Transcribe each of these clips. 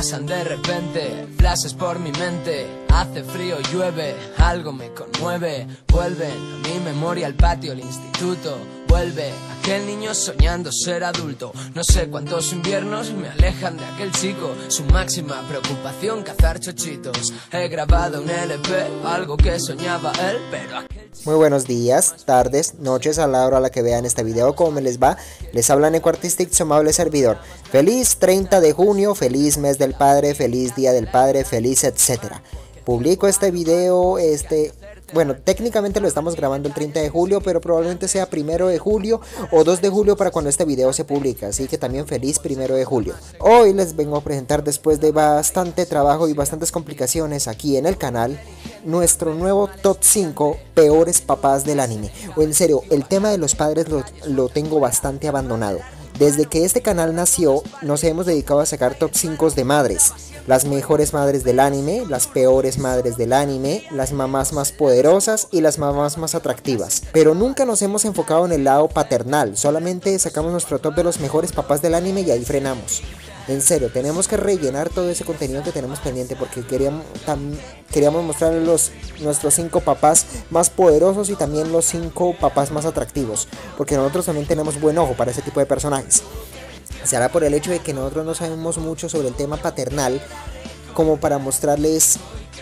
pasan de repente, flashes por mi mente. Hace frío, llueve, algo me conmueve. Vuelven a mi memoria el patio, el instituto. Vuelve aquel niño soñando ser adulto. No sé cuántos inviernos me alejan de aquel chico. Su máxima preocupación, cazar chochitos. He grabado un LP, algo que soñaba él, pero aquel chico... Muy buenos días, tardes, noches a la hora a la que vean este video. ¿Cómo me les va? Les habla Neko Artistic, su amable servidor. Feliz 30 de junio, feliz mes del padre, feliz día del padre, feliz etcétera. Publico este video, bueno, técnicamente lo estamos grabando el 30 de julio, pero probablemente sea 1 de julio o 2 de julio para cuando este video se publique, así que también feliz 1 de julio. Hoy les vengo a presentar, después de bastante trabajo y bastantes complicaciones aquí en el canal, nuestro nuevo top 5 peores papás del anime. O en serio, el tema de los padres lo tengo bastante abandonado. Desde que este canal nació, nos hemos dedicado a sacar top 5 de madres. Las mejores madres del anime, las peores madres del anime, las mamás más poderosas y las mamás más atractivas. Pero nunca nos hemos enfocado en el lado paternal, solamente sacamos nuestro top de los mejores papás del anime y ahí frenamos. En serio, tenemos que rellenar todo ese contenido que tenemos pendiente porque queríamos mostrarles nuestros 5 papás más poderosos y también los 5 papás más atractivos, porque nosotros también tenemos buen ojo para ese tipo de personajes. Será por el hecho de que nosotros no sabemos mucho sobre el tema paternal como para mostrarles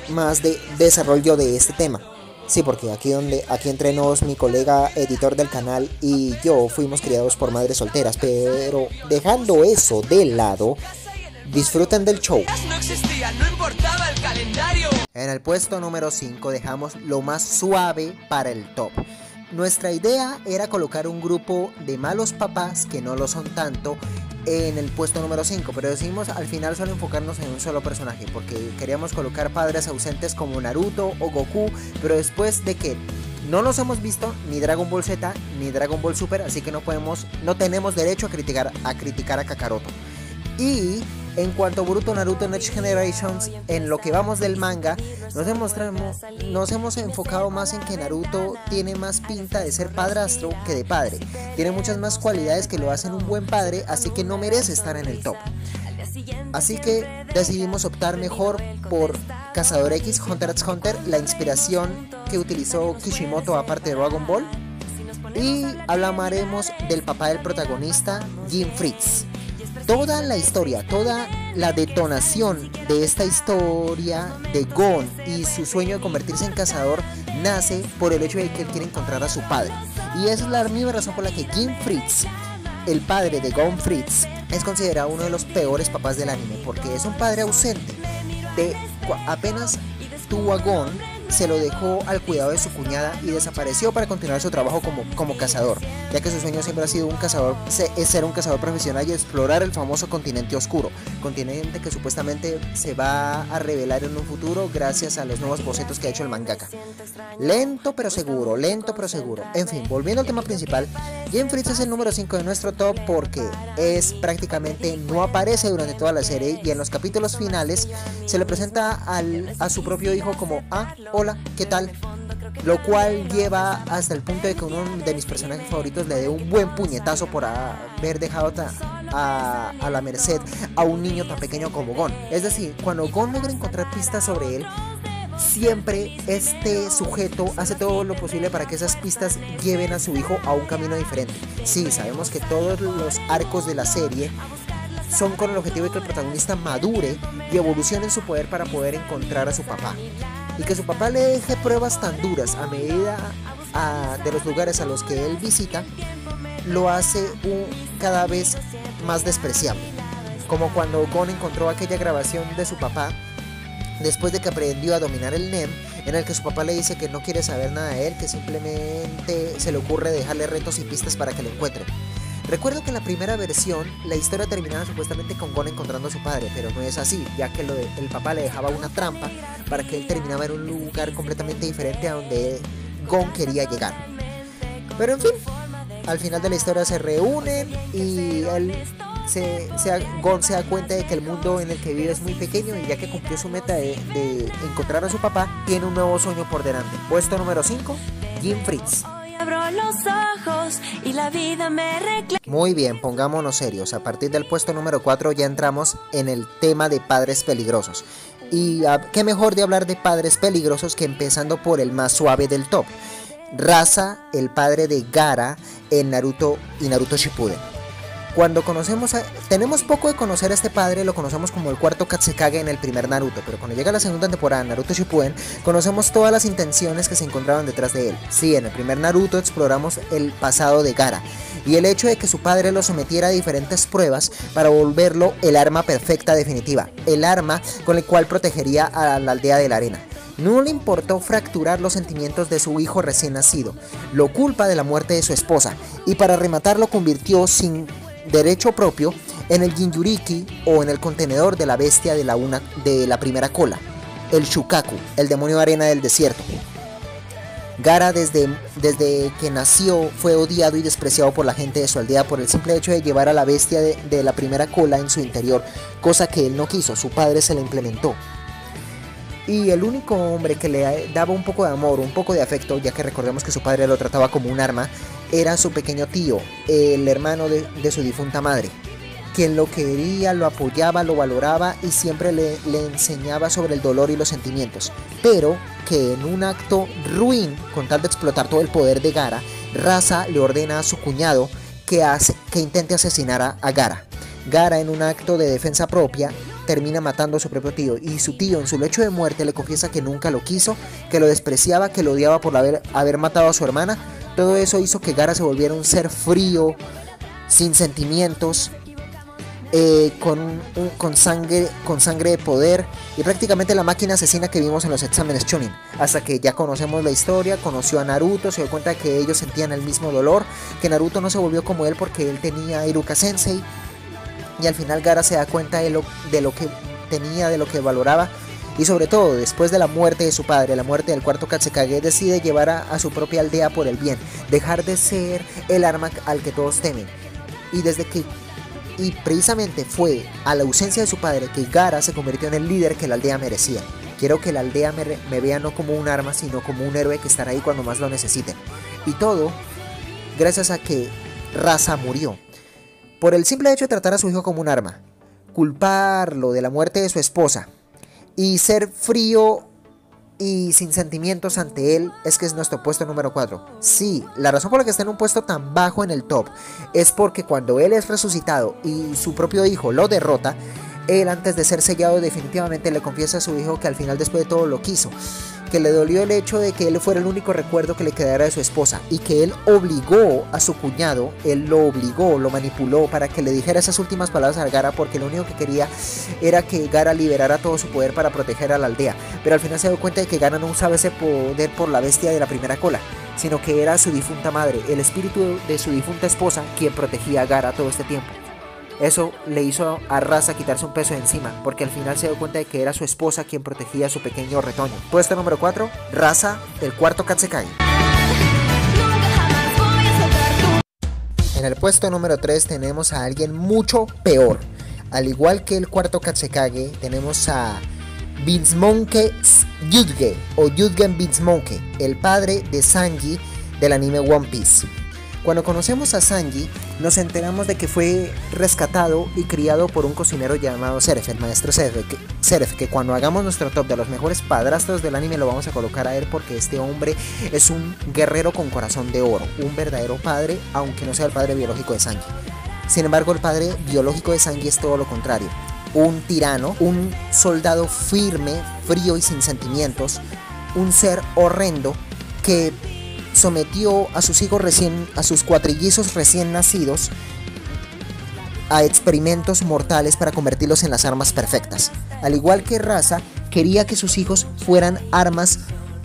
más de desarrollo de este tema. Sí, porque aquí entre nos, mi colega editor del canal y yo fuimos criados por madres solteras, pero dejando eso de lado, disfruten del show. No existía, no importaba el calendario. En el puesto número 5 dejamos lo más suave para el top. Nuestra idea era colocar un grupo de malos papás, que no lo son tanto, en el puesto número 5, pero decidimos al final solo enfocarnos en un solo personaje, porque queríamos colocar padres ausentes como Naruto o Goku, pero después de que no nos hemos visto ni Dragon Ball Z ni Dragon Ball Super, así que no tenemos derecho a criticar a Kakaroto. Y en cuanto a Boruto, Naruto Next Generations, en lo que vamos del manga, nos hemos enfocado más en que Naruto tiene más pinta de ser padrastro que de padre. Tiene muchas más cualidades que lo hacen un buen padre, así que no merece estar en el top. Así que decidimos optar mejor por Cazador X, Hunter x Hunter, la inspiración que utilizó Kishimoto aparte de Dragon Ball. Y hablaremos del papá del protagonista, Jim Fritz. Toda la historia, toda la detonación de esta historia de Gon y su sueño de convertirse en cazador nace por el hecho de que él quiere encontrar a su padre. Y esa es la misma razón por la que Jim Fritz, el padre de Gon Fritz, es considerado uno de los peores papás del anime, porque es un padre ausente. Apenas tuvo a Gon, se lo dejó al cuidado de su cuñada y desapareció para continuar su trabajo como cazador, ya que su sueño siempre ha sido ser un cazador profesional y explorar el famoso continente oscuro, continente que supuestamente se va a revelar en un futuro gracias a los nuevos bocetos que ha hecho el mangaka. Lento pero seguro, lento pero seguro. En fin, volviendo al tema principal, Jim Fritz es el número 5 de nuestro top porque prácticamente no aparece durante toda la serie y en los capítulos finales se le presenta a su propio hijo como hola, ¿qué tal? Lo cual lleva hasta el punto de que uno de mis personajes favoritos le dé un buen puñetazo por haber dejado a la merced a un niño tan pequeño como Gon. Es decir, cuando Gon logra encontrar pistas sobre él, siempre este sujeto hace todo lo posible para que esas pistas lleven a su hijo a un camino diferente. Sí, sabemos que todos los arcos de la serie son con el objetivo de que el protagonista madure y evolucione en su poder para poder encontrar a su papá. Y que su papá le deje pruebas tan duras a medida de los lugares a los que él visita, lo hace cada vez más despreciable. Como cuando Gon encontró aquella grabación de su papá después de que aprendió a dominar el NEM, en el que su papá le dice que no quiere saber nada de él, que simplemente se le ocurre dejarle retos y pistas para que lo encuentre. Recuerdo que en la primera versión la historia terminaba supuestamente con Gon encontrando a su padre, pero no es así, ya que el papá le dejaba una trampa para que él terminaba en un lugar completamente diferente a donde Gon quería llegar. Pero en fin, al final de la historia se reúnen y Gon se da cuenta de que el mundo en el que vive es muy pequeño y ya que cumplió su meta de encontrar a su papá, tiene un nuevo sueño por delante. Puesto número 5, Jim Fritz. Abro los ojos y la vida me reclama. Muy bien, pongámonos serios. A partir del puesto número 4 ya entramos en el tema de padres peligrosos. Y qué mejor de hablar de padres peligrosos que empezando por el más suave del top. Rasa, el padre de Gaara en Naruto y Naruto Shippuden. Cuando tenemos poco de conocer a este padre, lo conocemos como el cuarto Katsekage en el primer Naruto, pero cuando llega la segunda temporada de Naruto Shippuden, conocemos todas las intenciones que se encontraban detrás de él. Sí, en el primer Naruto exploramos el pasado de Gaara y el hecho de que su padre lo sometiera a diferentes pruebas para volverlo el arma perfecta definitiva, el arma con el cual protegería a la aldea de la arena. No le importó fracturar los sentimientos de su hijo recién nacido, lo culpa de la muerte de su esposa, y para rematar lo convirtió sin derecho propio en el Jinchuriki o en el contenedor de la bestia de la primera cola, el Shukaku, el demonio de arena del desierto. Gaara desde que nació fue odiado y despreciado por la gente de su aldea por el simple hecho de llevar a la bestia de la primera cola en su interior, cosa que él no quiso, su padre se la implementó. Y el único hombre que le daba un poco de amor, un poco de afecto, ya que recordemos que su padre lo trataba como un arma, era su pequeño tío, el hermano de su difunta madre, quien lo quería, lo apoyaba, lo valoraba y siempre le enseñaba sobre el dolor y los sentimientos, pero que en un acto ruin, con tal de explotar todo el poder de Gaara, Rasa le ordena a su cuñado que intente asesinar a Gaara. Gaara, en un acto de defensa propia, termina matando a su propio tío, y su tío en su lecho de muerte le confiesa que nunca lo quiso, que lo despreciaba, que lo odiaba por haber matado a su hermana. Todo eso hizo que Gaara se volviera un ser frío, sin sentimientos, con sangre de poder, y prácticamente la máquina asesina que vimos en los exámenes Chunin. Hasta que ya conocemos la historia, conoció a Naruto, se dio cuenta de que ellos sentían el mismo dolor, que Naruto no se volvió como él porque él tenía a Iruka Sensei. Y al final Gaara se da cuenta de lo que tenía, de lo que valoraba. Y sobre todo, después de la muerte de su padre, la muerte del cuarto Katsekage, decide llevar a su propia aldea por el bien. Dejar de ser el arma al que todos temen. Y precisamente fue a la ausencia de su padre que Gaara se convirtió en el líder que la aldea merecía. Quiero que la aldea me vea no como un arma, sino como un héroe que estará ahí cuando más lo necesiten. Y todo gracias a que Rasa murió. Por el simple hecho de tratar a su hijo como un arma, culparlo de la muerte de su esposa y ser frío y sin sentimientos ante él, es que es nuestro puesto número 4. Sí, la razón por la que está en un puesto tan bajo en el top es porque cuando él es resucitado y su propio hijo lo derrota, él, antes de ser sellado, definitivamente le confiesa a su hijo que al final, después de todo, lo quiso, que le dolió el hecho de que él fuera el único recuerdo que le quedara de su esposa, y que él obligó a su cuñado, lo manipuló para que le dijera esas últimas palabras a Gaara, porque lo único que quería era que Gaara liberara todo su poder para proteger a la aldea. Pero al final se dio cuenta de que Gaara no usaba ese poder por la bestia de la primera cola, sino que era su difunta madre, el espíritu de su difunta esposa, quien protegía a Gaara todo este tiempo. Eso le hizo a Rasa quitarse un peso de encima, porque al final se dio cuenta de que era su esposa quien protegía a su pequeño retoño. Puesto número 4, Rasa, el cuarto Katsekage. En el puesto número 3 tenemos a alguien mucho peor. Al igual que el cuarto Katsekage, tenemos a Binsmoke Yuge, o Yugen Binsmoke, el padre de Sanji del anime One Piece. Cuando conocemos a Sanji, nos enteramos de que fue rescatado y criado por un cocinero llamado Seraph, el maestro Seraph, que cuando hagamos nuestro top de los mejores padrastros del anime lo vamos a colocar a él, porque este hombre es un guerrero con corazón de oro, un verdadero padre, aunque no sea el padre biológico de Sanji. Sin embargo, el padre biológico de Sanji es todo lo contrario: un tirano, un soldado firme, frío y sin sentimientos, un ser horrendo que sometió a sus cuatrillizos recién nacidos a experimentos mortales para convertirlos en las armas perfectas. Al igual que Rasa, quería que sus hijos fueran armas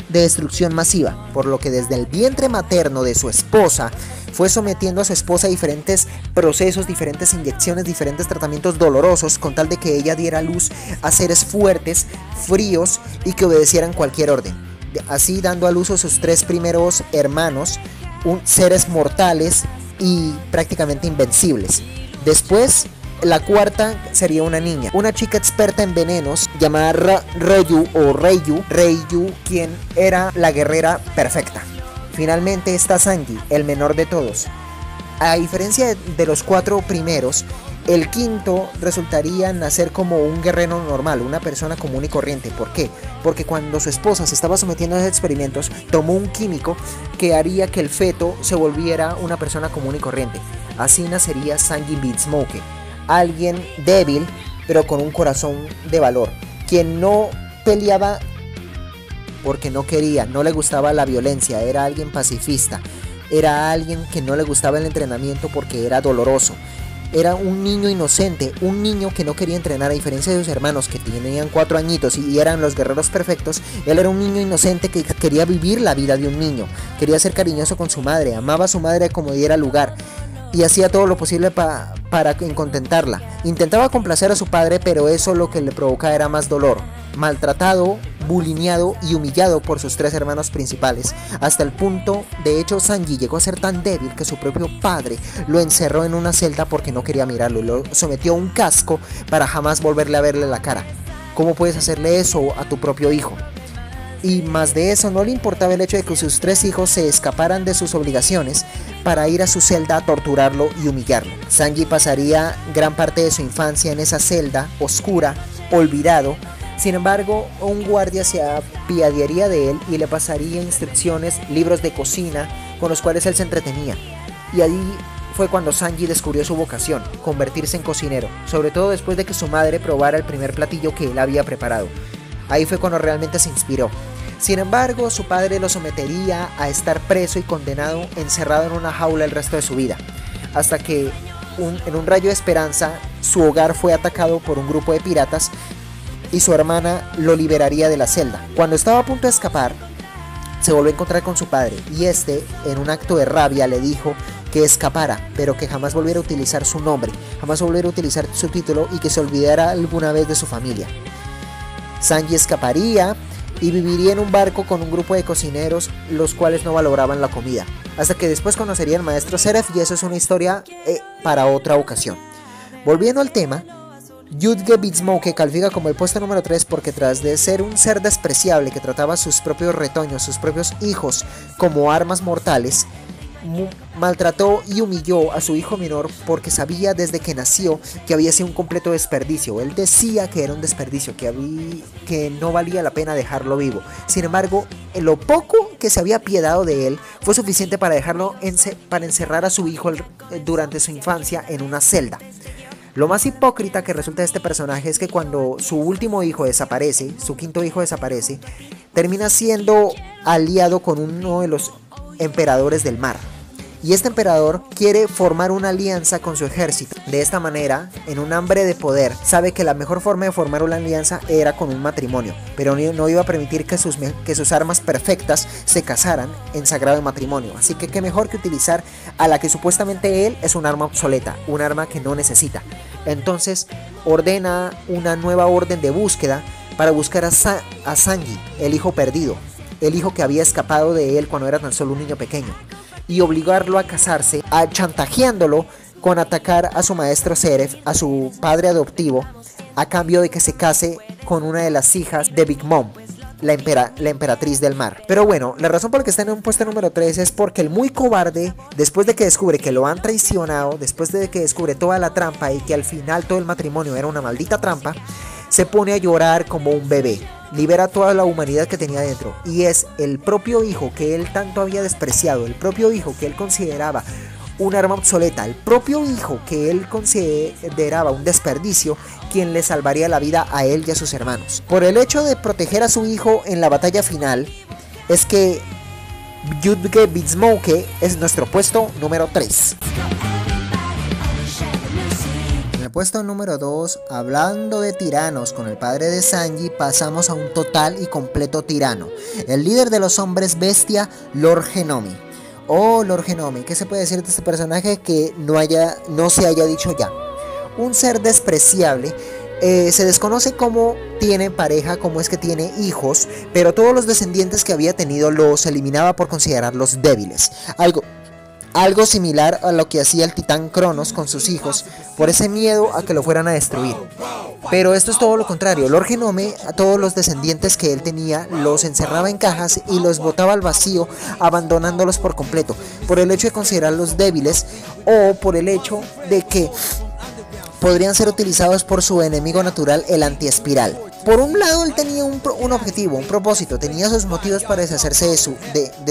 de destrucción masiva, por lo que desde el vientre materno de su esposa fue sometiendo a su esposa a diferentes procesos, diferentes inyecciones, diferentes tratamientos dolorosos, con tal de que ella diera luz a seres fuertes, fríos y que obedecieran cualquier orden. Así dando a luz a sus 3 primeros hermanos, seres mortales y prácticamente invencibles. Después, la cuarta sería una niña, una chica experta en venenos llamada Ryu, quien era la guerrera perfecta. Finalmente está Sanji, el menor de todos. A diferencia de los 4 primeros, el quinto resultaría nacer como un guerrero normal, una persona común y corriente. ¿Por qué? Porque cuando su esposa se estaba sometiendo a esos experimentos, tomó un químico que haría que el feto se volviera una persona común y corriente. Así nacería Sanji Beansmoke, alguien débil, pero con un corazón de valor, quien no peleaba porque no quería, no le gustaba la violencia, era alguien pacifista. Era alguien que no le gustaba el entrenamiento porque era doloroso. Era un niño inocente, un niño que no quería entrenar, a diferencia de sus hermanos que tenían 4 añitos y eran los guerreros perfectos. Él era un niño inocente que quería vivir la vida de un niño, quería ser cariñoso con su madre, amaba a su madre como diera lugar y hacía todo lo posible para contentarla. Intentaba complacer a su padre, pero eso lo que le provocaba era más dolor. Maltratado, bulineado y humillado por sus 3 hermanos principales, hasta el punto, de hecho, Sanji llegó a ser tan débil que su propio padre lo encerró en una celda porque no quería mirarlo y lo sometió a un casco para jamás volverle a verle la cara. ¿Cómo puedes hacerle eso a tu propio hijo? Y más de eso, no le importaba el hecho de que sus 3 hijos se escaparan de sus obligaciones para ir a su celda a torturarlo y humillarlo. Sanji pasaría gran parte de su infancia en esa celda oscura, olvidado. Sin embargo, un guardia se apiadaría de él y le pasaría instrucciones, libros de cocina con los cuales él se entretenía. Y allí fue cuando Sanji descubrió su vocación, convertirse en cocinero, sobre todo después de que su madre probara el primer platillo que él había preparado. Ahí fue cuando realmente se inspiró. Sin embargo, su padre lo sometería a estar preso y condenado, encerrado en una jaula el resto de su vida, hasta que en un rayo de esperanza su hogar fue atacado por un grupo de piratas y su hermana lo liberaría de la celda. Cuando estaba a punto de escapar, se volvió a encontrar con su padre y este, en un acto de rabia, le dijo que escapara, pero que jamás volviera a utilizar su nombre, jamás volviera a utilizar su título y que se olvidara alguna vez de su familia. Sanji escaparía y viviría en un barco con un grupo de cocineros, los cuales no valoraban la comida, hasta que después conocería al maestro Zeref, y eso es una historia para otra ocasión. Volviendo al tema, Yusuke Beansmoke califica como el puesto número 3 porque tras de ser un ser despreciable que trataba a sus propios retoños, sus propios hijos como armas mortales, maltrató y humilló a su hijo menor porque sabía desde que nació que había sido un completo desperdicio. Él decía que era un desperdicio, que no valía la pena dejarlo vivo. Sin embargo, lo poco que se había apiadado de él fue suficiente para dejarlo para encerrar a su hijo durante su infancia en una celda. Lo más hipócrita que resulta de este personaje es que cuando su último hijo desaparece, su quinto hijo desaparece, termina siendo aliado con uno de los emperadores del mar. Y este emperador quiere formar una alianza con su ejército. De esta manera, en un hambre de poder, sabe que la mejor forma de formar una alianza era con un matrimonio, pero no iba a permitir que sus armas perfectas se casaran en sagrado matrimonio. Así que qué mejor que utilizar a la que supuestamente él es un arma obsoleta, un arma que no necesita. Entonces ordena una nueva orden de búsqueda para buscar a Sanji, el hijo perdido, el hijo que había escapado de él cuando era tan solo un niño pequeño, y obligarlo a casarse, chantajeándolo con atacar a su maestro Zeref, a su padre adoptivo, a cambio de que se case con una de las hijas de Big Mom, la emperatriz del mar. Pero bueno, la razón por la que está en un puesto número 3 es porque el muy cobarde, después de que descubre que lo han traicionado, después de que descubre toda la trampa y que al final todo el matrimonio era una maldita trampa, se pone a llorar como un bebé. Libera toda la humanidad que tenía dentro, y es el propio hijo que él tanto había despreciado, el propio hijo que él consideraba un arma obsoleta, el propio hijo que él consideraba un desperdicio, quien le salvaría la vida a él y a sus hermanos. Por el hecho de proteger a su hijo en la batalla final, es que Yusuke Beansmoke es nuestro puesto número 3. En el puesto número 2, hablando de tiranos con el padre de Sanji, pasamos a un total y completo tirano, el líder de los hombres bestia, Lord Genomi. Oh, Lord Genomi, ¿qué se puede decir de este personaje que no se haya dicho ya? Un ser despreciable. Se desconoce cómo tiene pareja, cómo es que tiene hijos, pero todos los descendientes que había tenido los eliminaba por considerarlos débiles. Algo similar a lo que hacía el titán Cronos con sus hijos, por ese miedo a que lo fueran a destruir. Pero esto es todo lo contrario. Lord Genome, a todos los descendientes que él tenía, los encerraba en cajas y los botaba al vacío, abandonándolos por completo, por el hecho de considerarlos débiles o por el hecho de que podrían ser utilizados por su enemigo natural, el antiespiral. Por un lado, él tenía un objetivo, un propósito, tenía sus motivos para deshacerse de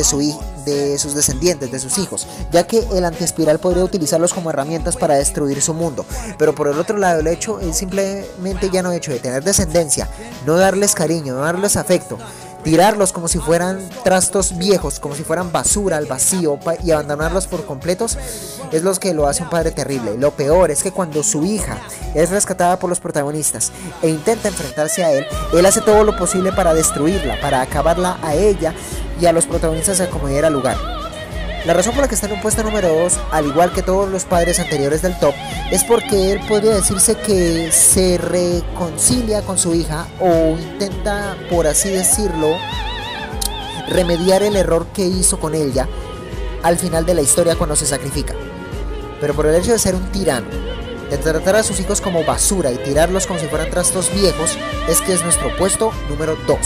sus descendientes, de sus hijos, ya que el antiespiral podría utilizarlos como herramientas para destruir su mundo. Pero por el otro lado, el hecho es simplemente ya no hecho de tener descendencia, no darles cariño, no darles afecto, tirarlos como si fueran trastos viejos, como si fueran basura al vacío y abandonarlos por completos, es lo que lo hace un padre terrible. Lo peor es que cuando su hija es rescatada por los protagonistas e intenta enfrentarse a él hace todo lo posible para destruirla, para acabarla a ella y a los protagonistas a como diera lugar. La razón por la que está en un puesto número 2, al igual que todos los padres anteriores del top, es porque él podría decirse que se reconcilia con su hija o intenta, por así decirlo, remediar el error que hizo con ella al final de la historia cuando se sacrifica. Pero por el hecho de ser un tirano, de tratar a sus hijos como basura y tirarlos como si fueran trastos viejos, es que es nuestro puesto número 2.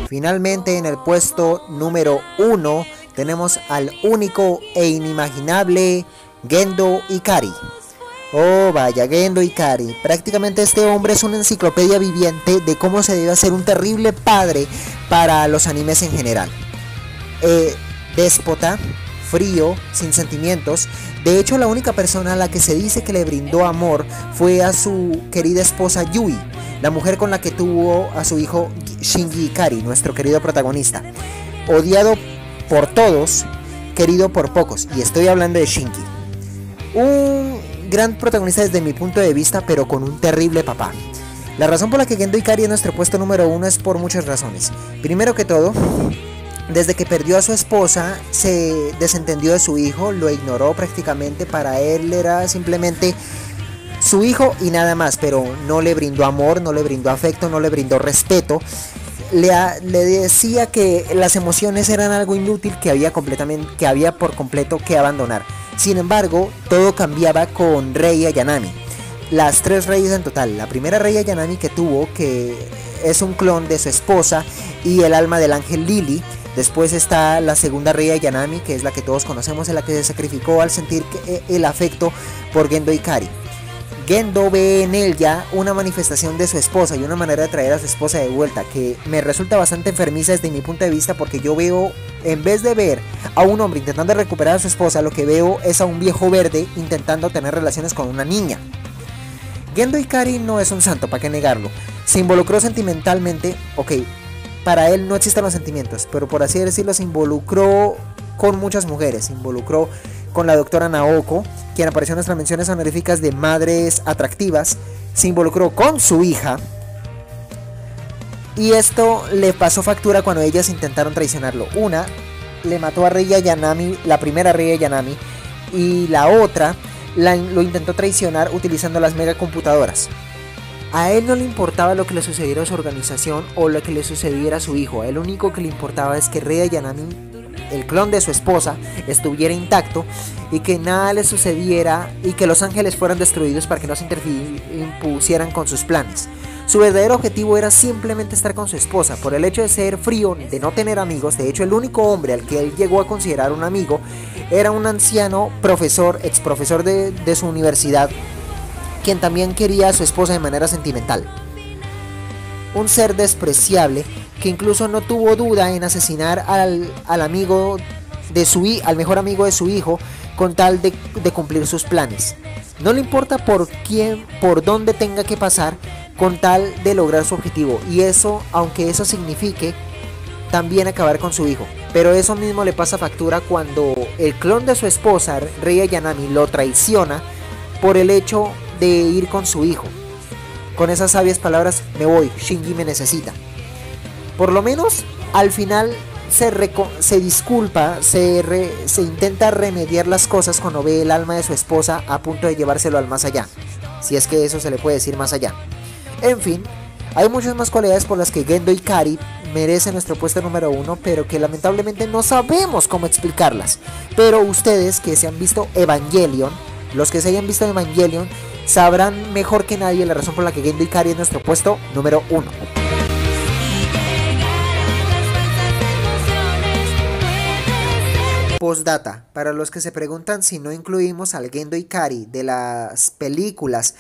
Finalmente, en el puesto número 1 tenemos al único e inimaginable Gendo Ikari. Oh vaya, Gendo Ikari. Prácticamente este hombre es una enciclopedia viviente de cómo se debe hacer un terrible padre para los animes en general. Déspota, frío, sin sentimientos. De hecho, la única persona a la que se dice que le brindó amor fue a su querida esposa Yui, la mujer con la que tuvo a su hijo Shinji Ikari, nuestro querido protagonista. Odiado por todos, querido por pocos, y estoy hablando de Shinji. Un gran protagonista desde mi punto de vista, pero con un terrible papá. La razón por la que Gendo Ikari es nuestro puesto número 1 es por muchas razones. Primero que todo, desde que perdió a su esposa, se desentendió de su hijo, lo ignoró prácticamente. Para él era simplemente su hijo y nada más, pero no le brindó amor, no le brindó afecto, no le brindó respeto. Le decía que las emociones eran algo inútil que había por completo que abandonar. Sin embargo, todo cambiaba con Rei Ayanami. Las 3 reyes en total. La primera Rei Ayanami que tuvo, que es un clon de su esposa y el alma del ángel Lily. Después está la segunda Rei Ayanami, que es la que todos conocemos, en la que se sacrificó al sentir el afecto por Gendo Ikari. Gendo ve en él ya una manifestación de su esposa y una manera de traer a su esposa de vuelta, que me resulta bastante enfermiza desde mi punto de vista, porque yo veo, en vez de ver a un hombre intentando recuperar a su esposa, lo que veo es a un viejo verde intentando tener relaciones con una niña. Gendo Ikari no es un santo, ¿para qué negarlo? Se involucró sentimentalmente, ok, para él no existen los sentimientos, pero por así decirlo se involucró con muchas mujeres. Se involucró con la doctora Naoko, quien apareció en nuestras menciones honoríficas de madres atractivas. Se involucró con su hija, y esto le pasó factura cuando ellas intentaron traicionarlo. Una le mató a Rei Ayanami, la primera Rei Ayanami, y la otra lo intentó traicionar utilizando las megacomputadoras. A él no le importaba lo que le sucediera a su organización o lo que le sucediera a su hijo. A él lo único que le importaba es que Rei Ayanami, el clon de su esposa, estuviera intacto y que nada le sucediera y que los ángeles fueran destruidos para que no se impusieran con sus planes. Su verdadero objetivo era simplemente estar con su esposa. Por el hecho de ser frío, de no tener amigos, de hecho el único hombre al que él llegó a considerar un amigo era un anciano profesor, ex profesor de su universidad, quien también quería a su esposa de manera sentimental. Un ser despreciable que incluso no tuvo duda en asesinar al amigo de al mejor amigo de su hijo con tal de cumplir sus planes. No le importa por dónde tenga que pasar con tal de lograr su objetivo, y eso, aunque eso signifique también acabar con su hijo. Pero eso mismo le pasa factura cuando el clon de su esposa, Rei Ayanami, lo traiciona por el hecho de ir con su hijo. Con esas sabias palabras: me voy, Shinji me necesita. Por lo menos al final se disculpa, se intenta remediar las cosas cuando ve el alma de su esposa a punto de llevárselo al más allá, si es que eso se le puede decir más allá. En fin, Hay muchas más cualidades por las que Gendo Ikari merece nuestro puesto número 1, pero que lamentablemente no sabemos cómo explicarlas. Pero ustedes que se han visto Evangelion, los que se hayan visto Evangelion, sabrán mejor que nadie la razón por la que Gendo Ikari es nuestro puesto número 1. Postdata, para los que se preguntan si no incluimos al Gendo Ikari de las películas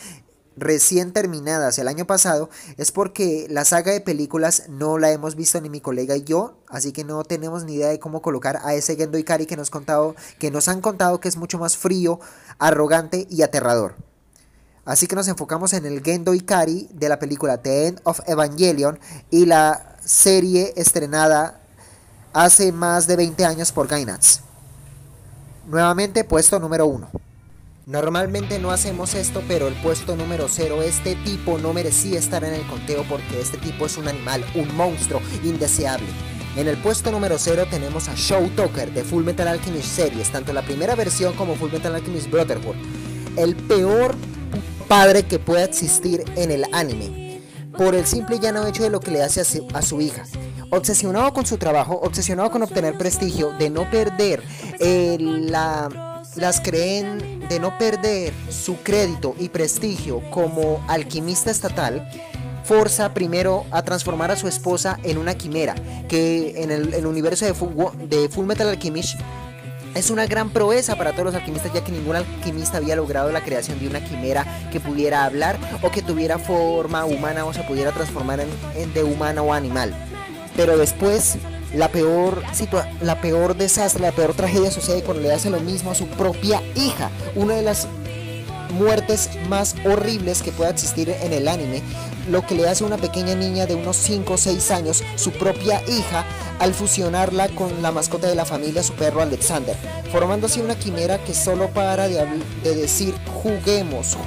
recién terminadas el año pasado, es porque la saga de películas no la hemos visto ni mi colega y yo, así que no tenemos ni idea de cómo colocar a ese Gendo Ikari que nos han contado que es mucho más frío, arrogante y aterrador. Así que nos enfocamos en el Gendo Ikari de la película The End of Evangelion y la serie estrenada hace más de 20 años por Gainax. Nuevamente puesto número 1. Normalmente no hacemos esto, pero el puesto número 0, este tipo no merecía estar en el conteo porque este tipo es un animal, un monstruo indeseable. En el puesto número 0 tenemos a Show Tucker de Full Metal Alchemist Series, tanto la primera versión como Full Metal Alchemist Brotherhood. El peor padre que pueda existir en el anime, por el simple y llano hecho de lo que le hace a su hija. Obsesionado con su trabajo, obsesionado con obtener prestigio, de no perder de no perder su crédito y prestigio como alquimista estatal, forza primero a transformar a su esposa en una quimera, que en el universo de Full Metal Alchemist es una gran proeza para todos los alquimistas, ya que ningún alquimista había logrado la creación de una quimera que pudiera hablar o que tuviera forma humana o se pudiera transformar de humano o animal. Pero después la peor desastre, la peor tragedia sucede cuando le hace lo mismo a su propia hija. Una de las muertes más horribles que pueda existir en el anime, lo que le hace a una pequeña niña de unos 5 o 6 años, su propia hija, al fusionarla con la mascota de la familia, su perro Alexander, formando así una quimera que solo para de decir juguemos.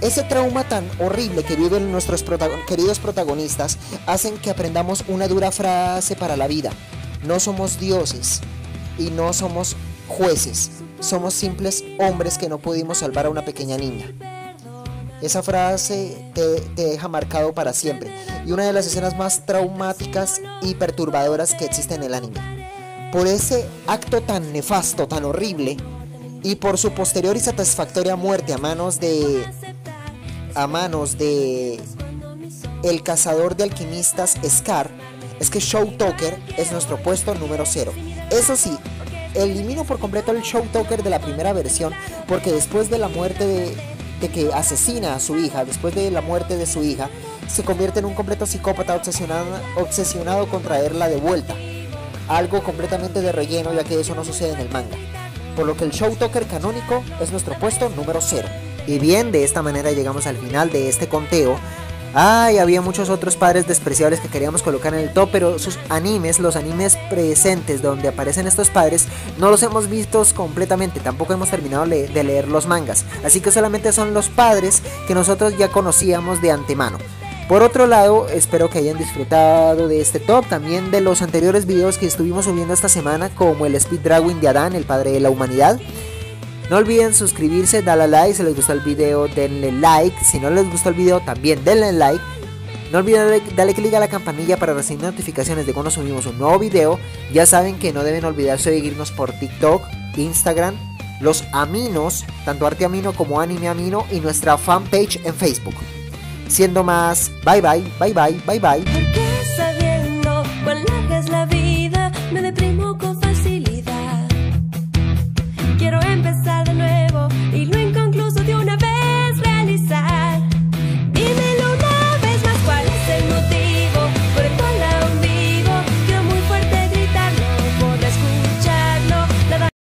Ese trauma tan horrible que viven nuestros queridos protagonistas hacen que aprendamos una dura frase para la vida. No somos dioses y no somos jueces, somos simples hombres que no pudimos salvar a una pequeña niña. Esa frase te deja marcado para siempre y una de las escenas más traumáticas y perturbadoras que existe en el anime. Por ese acto tan nefasto, tan horrible, y por su posterior y satisfactoria muerte a manos de el cazador de alquimistas Scar, es que Show Tucker es nuestro puesto número 0. Eso sí, elimino por completo el Show Tucker de la primera versión, porque después de la muerte de que asesina a su hija, después de la muerte de su hija, se convierte en un completo psicópata obsesionado con traerla de vuelta. Algo completamente de relleno, ya que eso no sucede en el manga. Por lo que el Show Tucker canónico es nuestro puesto número 0. Y bien, de esta manera llegamos al final de este conteo. Había muchos otros padres despreciables que queríamos colocar en el top, pero sus animes, los animes presentes donde aparecen estos padres, no los hemos visto completamente, tampoco hemos terminado de leer los mangas, así que solamente son los padres que nosotros ya conocíamos de antemano. Por otro lado, espero que hayan disfrutado de este top, también de los anteriores videos que estuvimos subiendo esta semana, como el Speed Drawing de Adán, el padre de la humanidad. No olviden suscribirse, darle like, si les gustó el video denle like, si no les gustó el video también denle like. No olviden darle click a la campanilla para recibir notificaciones de cuando subimos un nuevo video. Ya saben que no deben olvidarse de seguirnos por TikTok, Instagram, los aminos, tanto Arte Amino como Anime Amino, y nuestra fanpage en Facebook. Siendo más, bye bye, bye bye, bye bye.